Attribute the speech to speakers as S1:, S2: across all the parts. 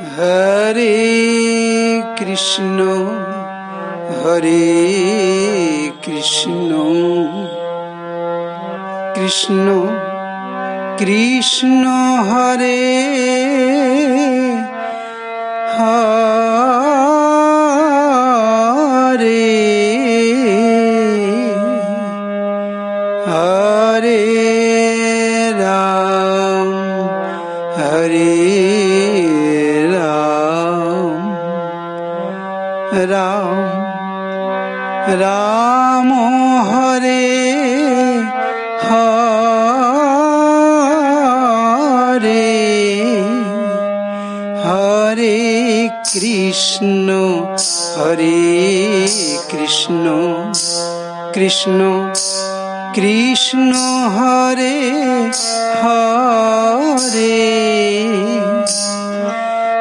S1: Hare Krishna Krishna Krishna Hare Hare Hare Ram Ram Ram Hare Hare Hare Krishna Krishna Krishna Hare Hare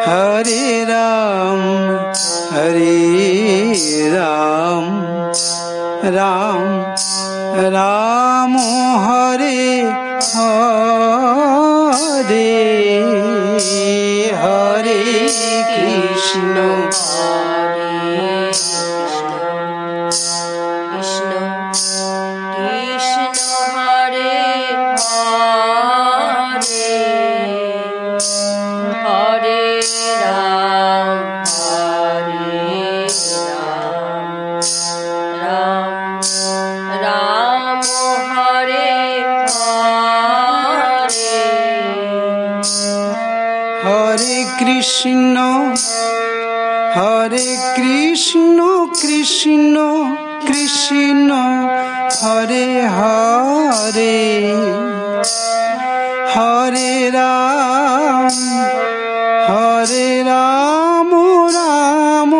S1: Hare Ram Ram Ram Hare Hare Hare Krishna Hare Krishna Krishna Krishna Hare Hare Hare Ram Ram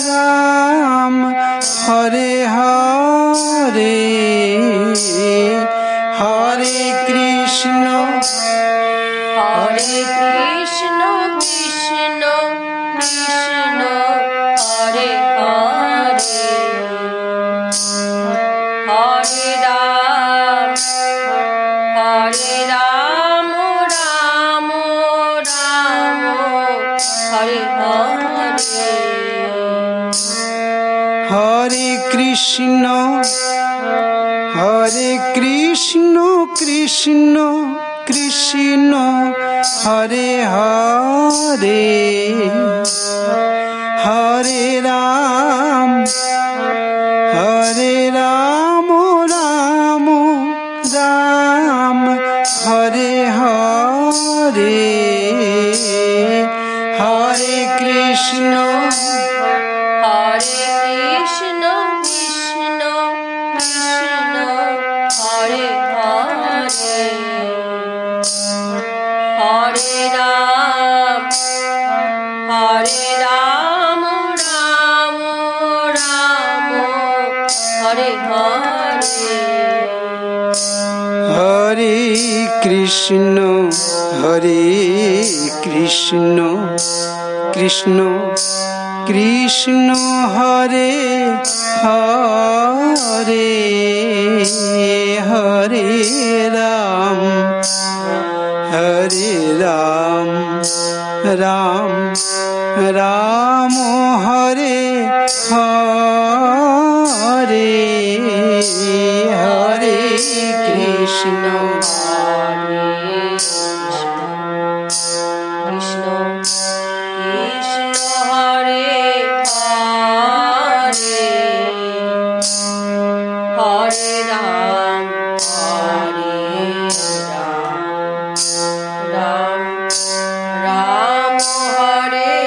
S1: Ram Hare Hare Hare Krishna Krishna Hare Hare Hare Ram Ram Hare Hare Hare Krishna Krishna Krishna Hare Hare Hare Ram Ram Hare Hare Hare Krishna Krishna Hare Hare Hare Ram Hare Hare Hare Krishna Krishna Krishna Hare Hare Hare Ram Ram Hare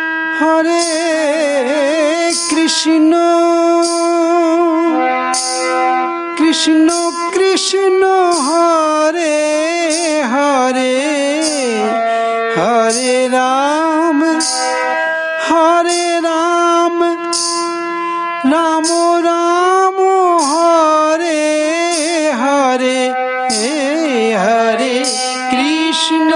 S1: Hare Hare Krishna Krishna Krishna Hare Hare Hare Ram Ram Hare Hare Hare Krishna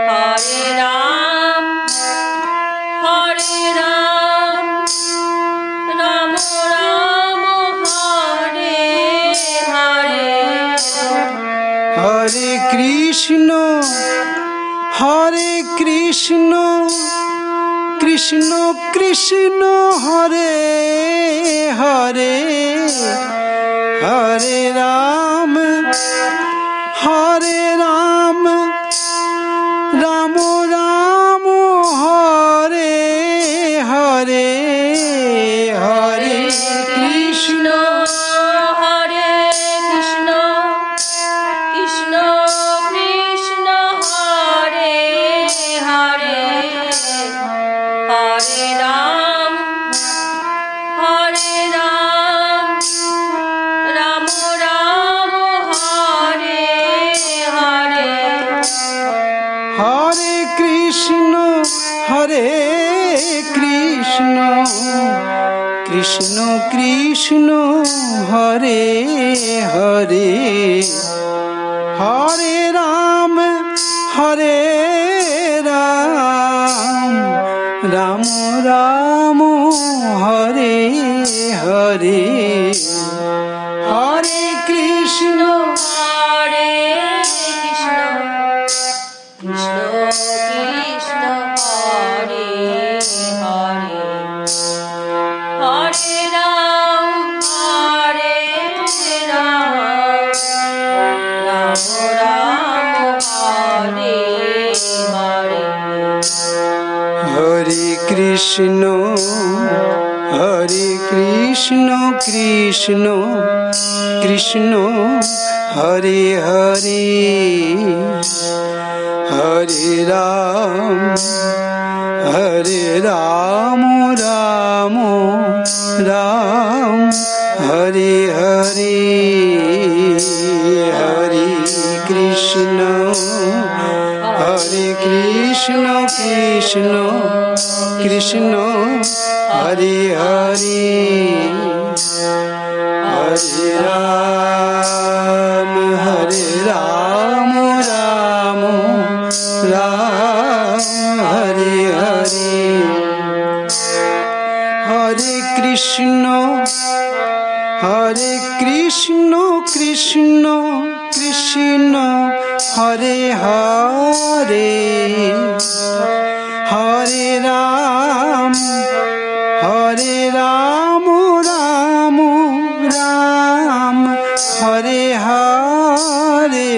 S1: Hare Hare Krishna Krishna Krishna Hare Hare Hare Ram Hare Ram Ram Ram Hare Hare Hare Krishna
S2: Hare Krishna Krishna Krishna Hare Hare Hare Ram Ram Ram Hare Hare
S1: Hare Krishna Krishna Krishna Hare Hare Hare Ram Ram Ram Hare Hare Hare Krishna
S2: Hare Krishna Krishna Krishna Hare Hare Hare Ram Ram Ram Hare Hare
S1: Hare Krishna Krishna Krishna Hare Hare Hare Ram Ram Ram Hare Hare Hare Krishna Krishna Krishna Hare Hare Hare Ram Ram Ram Hare Hare Hare Krishna Krishna Krishna Hare Hare Hare Ram Ram Ram Hare Hare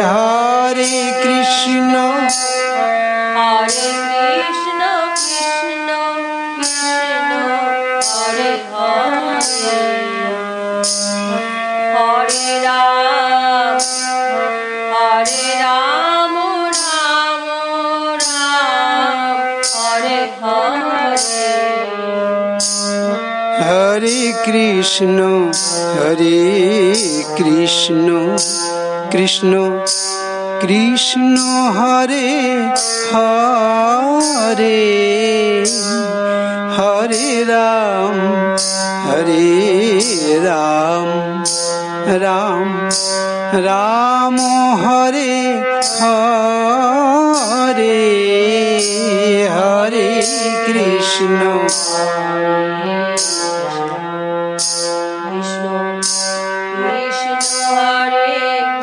S1: Hare Krishna
S2: Krishna Krishna Hare Hare Hare Ram Ram Hare Hare
S1: Hare Krishna Krishna Krishna Hare Hare Hare Ram Ram Ram Hare Hare Hare Krishna
S2: Krishna Krishna Hare Hare Hare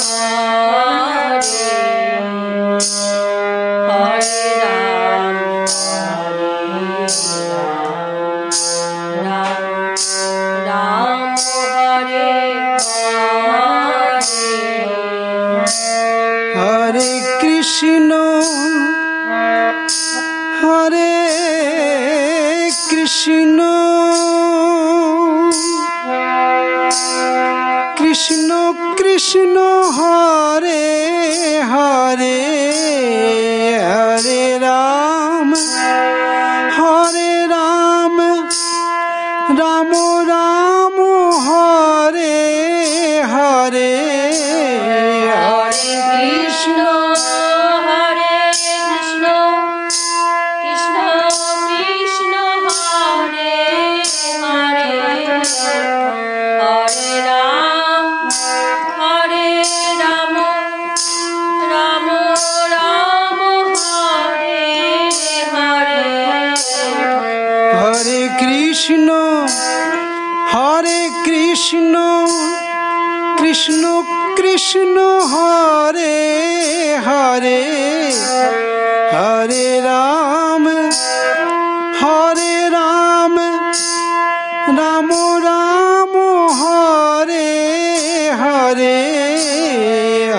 S2: Ram Ram Hare Hare
S1: Hare Krishna Krishna Krishna Hare Hare Hare Ram Ram Ram Hare Hare
S2: Hare Krishna Hare Krishna Krishna Krishna Hare Hare Hare Ram Ram
S1: Hare Hare Ram Ram Ram Hare Hare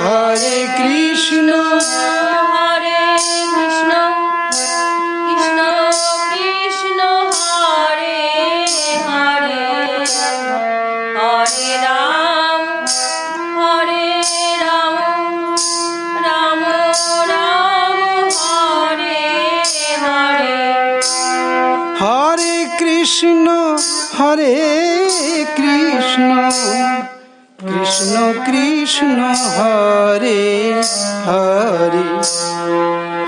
S1: Hare Krishna
S2: Hare Krishna Krishna Krishna Hare Hare Hare Ram Ram Ram Hare Hare
S1: Hare Krishna Krishna Krishna Hare Hare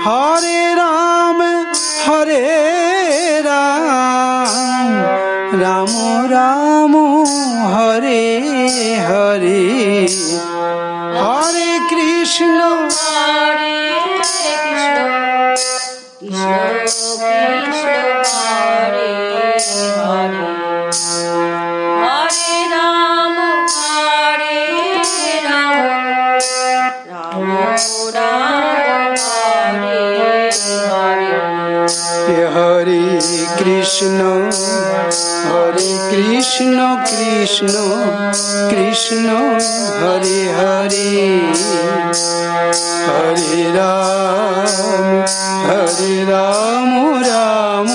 S1: Hare Ram Ram Ram Hare Hare Hare Krishna
S2: Hare Krishna Krishna Krishna Hare Hare Hare Ram Ram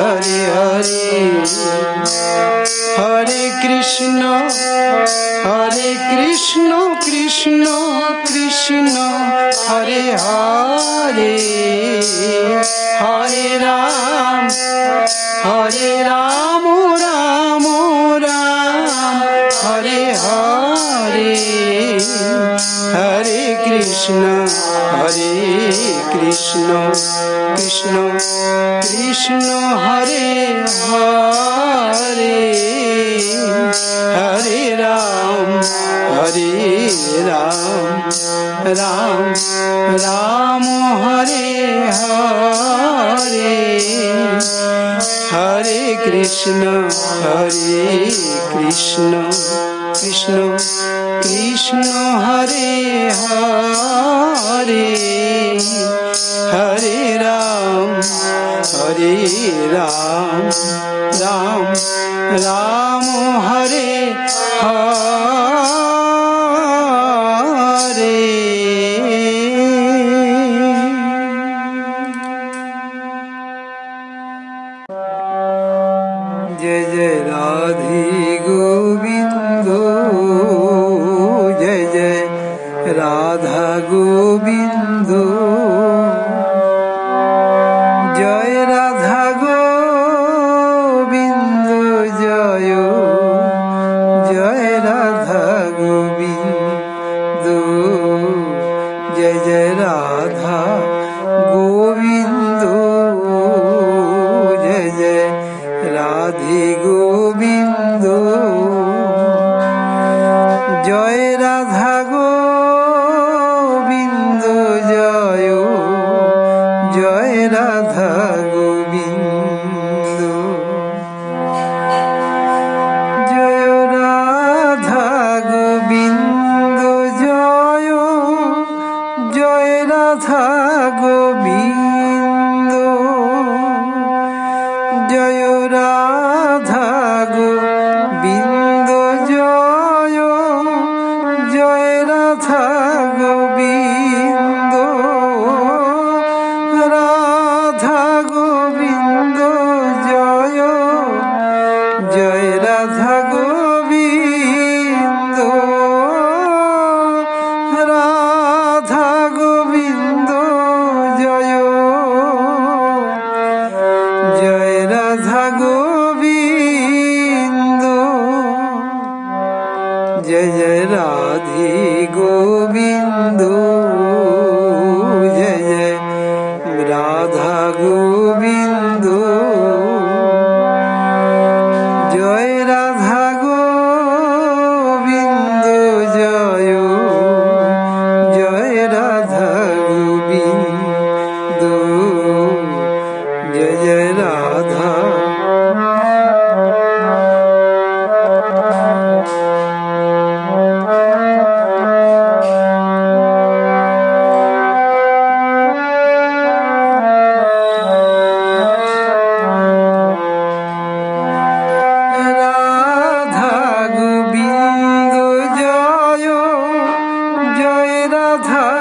S2: Hare Hare
S1: Hare Krishna Krishna Krishna Hare Hare Hare Ram Ram Hare Hare Hare Krishna Krishna Krishna Hare Hare Hare Ram Ram Hare Hare Hare Krishna Krishna Krishna Hare Hare Hare Ram Ram Hare Hare Hare Krishna Krishna Krishna Hare Hare Hare Ram Ram Hare Hare Jai Jai Radhe Govind Jai Jai Radha Govind Jai Radha Govind Jai Radha Govind Jai Jai Radha Govind Jai Jai Radhe Govind Jai Radha Govind Jai Radha Govind Jai Radha Govind Jai Radha Govind Jai Radha Govind Jai Radha Govind Radha Govind Jai Radha Govind Radha Govind Radha